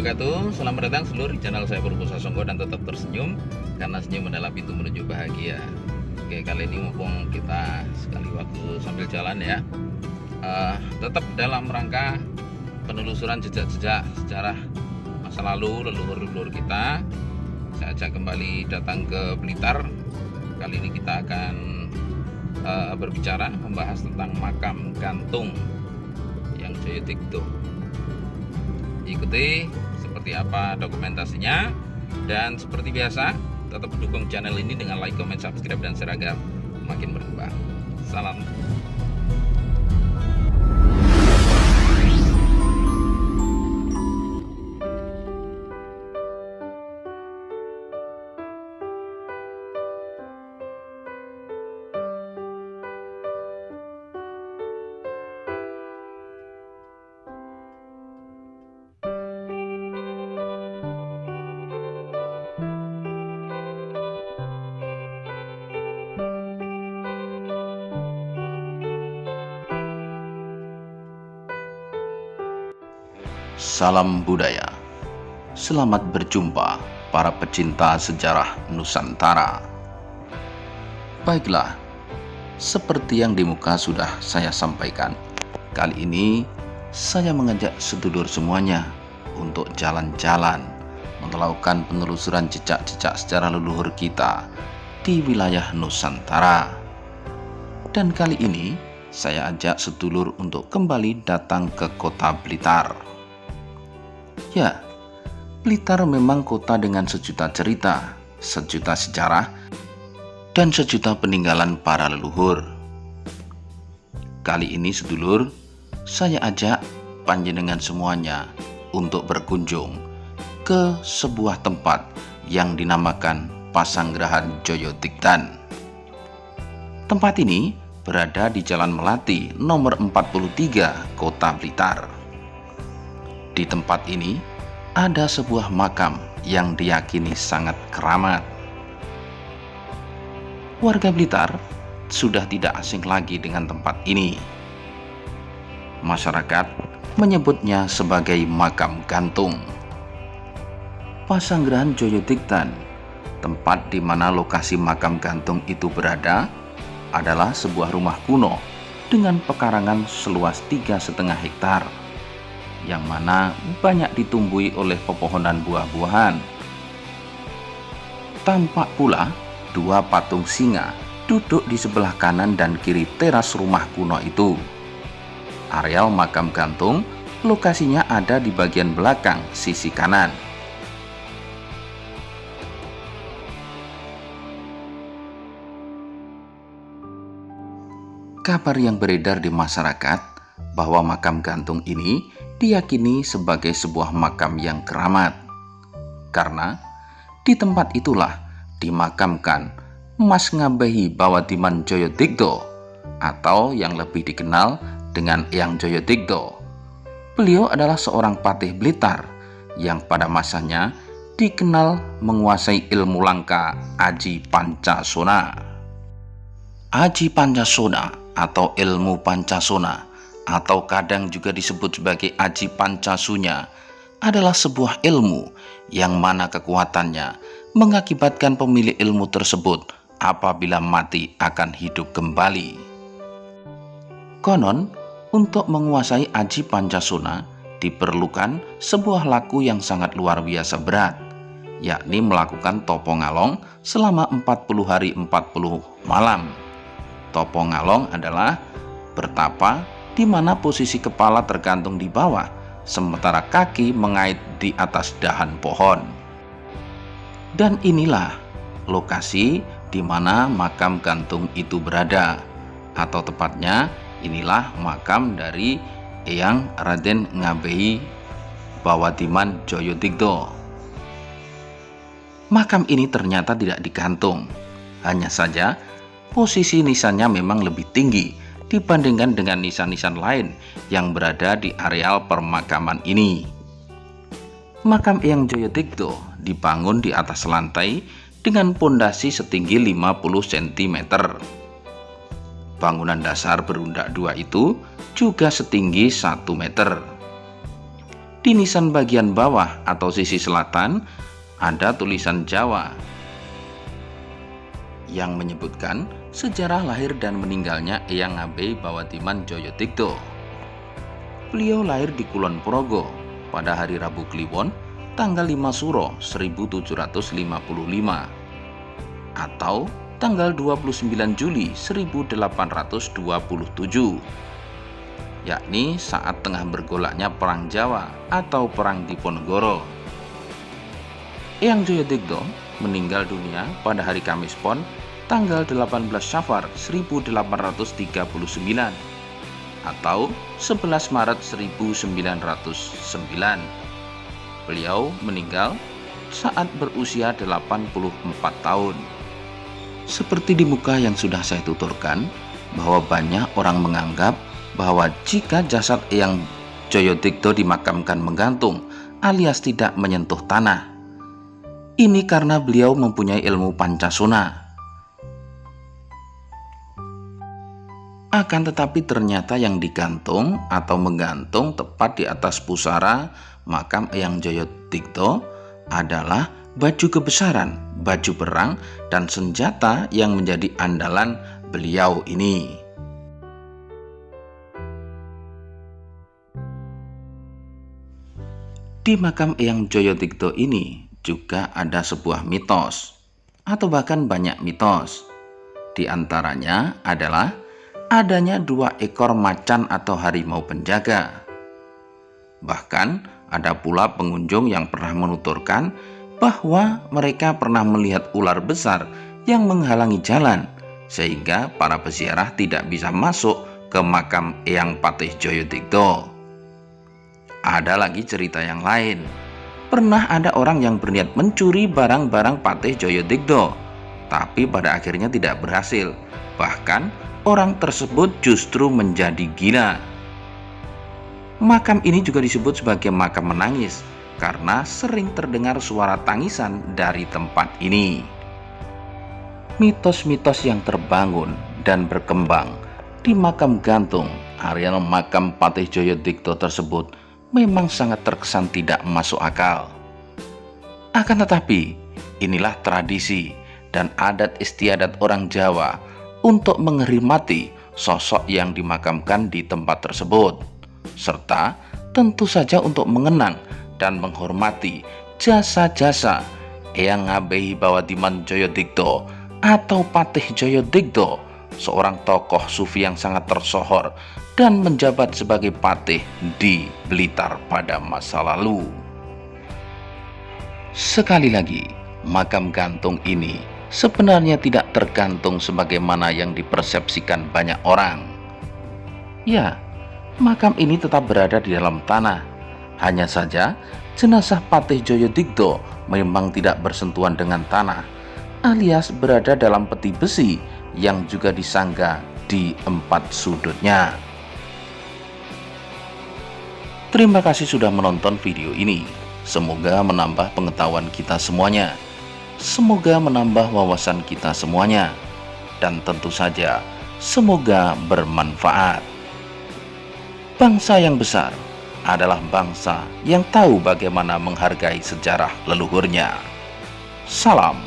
wabarakatuh. Selamat datang seluruh di channel saya Purbo Sasongko, dan tetap tersenyum karena senyum adalah pintu menuju bahagia. Oke, kali ini mumpung kita sekali waktu sambil jalan ya, tetap dalam rangka penelusuran jejak-jejak sejarah masa lalu leluhur-leluhur kita. Saya ajak kembali datang ke Blitar. Kali ini kita akan berbicara membahas tentang makam gantung yang Joyodigdo. Ikuti seperti apa dokumentasinya, dan seperti biasa tetap mendukung channel ini dengan like, comment, subscribe, dan share agar makin berkembang. Salam. Salam budaya. Selamat berjumpa para pecinta sejarah Nusantara. Baiklah, seperti yang di muka sudah saya sampaikan, kali ini saya mengajak sedulur semuanya untuk jalan-jalan melakukan penelusuran jejak-jejak sejarah leluhur kita di wilayah Nusantara. Dan kali ini saya ajak sedulur untuk kembali datang ke kota Blitar. Ya, Blitar memang kota dengan sejuta cerita, sejuta sejarah, dan sejuta peninggalan para leluhur. Kali ini sedulur, saya ajak panjenengan semuanya untuk berkunjung ke sebuah tempat yang dinamakan Pasanggrahan Joyodigdan. Tempat ini berada di Jalan Melati nomor 43, Kota Blitar. Di tempat ini ada sebuah makam yang diyakini sangat keramat. Warga Blitar sudah tidak asing lagi dengan tempat ini. Masyarakat menyebutnya sebagai makam gantung. Pasanggrahan Joyodigdan, tempat di mana lokasi makam gantung itu berada, adalah sebuah rumah kuno dengan pekarangan seluas 3,5 hektar. Yang mana banyak ditumbuhi oleh pepohonan buah-buahan. Tampak pula dua patung singa duduk di sebelah kanan dan kiri teras rumah kuno itu. Areal makam gantung lokasinya ada di bagian belakang sisi kanan. Kabar yang beredar di masyarakat bahwa makam gantung ini diyakini sebagai sebuah makam yang keramat, karena di tempat itulah dimakamkan Mas Ngabehi Bawadiman Joyodigdo, atau yang lebih dikenal dengan Eyang Joyodigdo. Beliau adalah seorang patih Blitar yang pada masanya dikenal menguasai ilmu langka Aji Pancasona. Aji Pancasona atau ilmu Pancasona, atau kadang juga disebut sebagai Aji Pancasunya, adalah sebuah ilmu yang mana kekuatannya mengakibatkan pemilik ilmu tersebut apabila mati akan hidup kembali. Konon, untuk menguasai Aji Pancasona diperlukan sebuah laku yang sangat luar biasa berat, yakni melakukan topo ngalong selama 40 hari 40 malam. Topo ngalong adalah bertapa di mana posisi kepala tergantung di bawah, sementara kaki mengait di atas dahan pohon. Dan inilah lokasi di mana makam gantung itu berada, atau tepatnya inilah makam dari Eyang Raden Ngabehi Bawadiman Joyodigdo. Makam ini ternyata tidak digantung, hanya saja posisi nisannya memang lebih tinggi dibandingkan dengan nisan-nisan lain yang berada di areal permakaman ini. Makam Eyang Joyodigdo dibangun di atas lantai dengan pondasi setinggi 50 cm. Bangunan dasar berundak dua itu juga setinggi 1 meter. Di nisan bagian bawah atau sisi selatan ada tulisan Jawa yang menyebutkan sejarah lahir dan meninggalnya Eyang Ngabei Bawatiman Joyotigdo. Beliau lahir di Kulon Progo pada hari Rabu Kliwon tanggal 5 Suro 1755 atau tanggal 29 Juli 1827, yakni saat tengah bergolaknya Perang Jawa atau Perang Diponegoro. Eyang Joyotigdo meninggal dunia pada hari Kamis Pon tanggal 18 Syafar 1839 atau 11 Maret 1909. Beliau meninggal saat berusia 84 tahun. Seperti di muka yang sudah saya tuturkan, bahwa banyak orang menganggap bahwa jika jasad Eyang Joyotigdo dimakamkan menggantung alias tidak menyentuh tanah, ini karena beliau mempunyai ilmu Pancasuna. Akan tetapi ternyata yang digantung atau menggantung tepat di atas pusara makam Eyang Joyotigdo adalah baju kebesaran, baju perang, dan senjata yang menjadi andalan beliau ini. Di makam Eyang Joyotigdo ini juga ada sebuah mitos, atau bahkan banyak mitos. Di antaranya adalah adanya 2 ekor macan atau harimau penjaga. Bahkan ada pula pengunjung yang pernah menuturkan bahwa mereka pernah melihat ular besar yang menghalangi jalan, sehingga para peziarah tidak bisa masuk ke makam Eyang Patih Joyotigdo. Ada lagi cerita yang lain. Pernah ada orang yang berniat mencuri barang-barang Patih Joyotigdo, tapi pada akhirnya tidak berhasil. Bahkan orang tersebut justru menjadi gila. Makam ini juga disebut sebagai makam menangis karena sering terdengar suara tangisan dari tempat ini. Mitos-mitos yang terbangun dan berkembang di makam gantung area makam Patih Joyotigdo tersebut memang sangat terkesan tidak masuk akal. Akan tetapi, inilah tradisi dan adat istiadat orang Jawa untuk menghormati sosok yang dimakamkan di tempat tersebut, serta tentu saja untuk mengenang dan menghormati jasa-jasa Eyang Ngabei Bawatiman Joyotigdo atau Patih Joyotigdo, seorang tokoh sufi yang sangat tersohor dan menjabat sebagai patih di Blitar pada masa lalu. Sekali lagi, makam gantung ini sebenarnya tidak tergantung sebagaimana yang dipersepsikan banyak orang. Ya, makam ini tetap berada di dalam tanah. Hanya saja, jenazah Patih Joyotigdo memang tidak bersentuhan dengan tanah, alias berada dalam peti besi yang juga disangga di 4 sudutnya. Terima kasih sudah menonton video ini. Semoga menambah pengetahuan kita semuanya. Semoga menambah wawasan kita semuanya. Dan tentu saja, semoga bermanfaat. Bangsa yang besar adalah bangsa yang tahu bagaimana menghargai sejarah leluhurnya. Salam.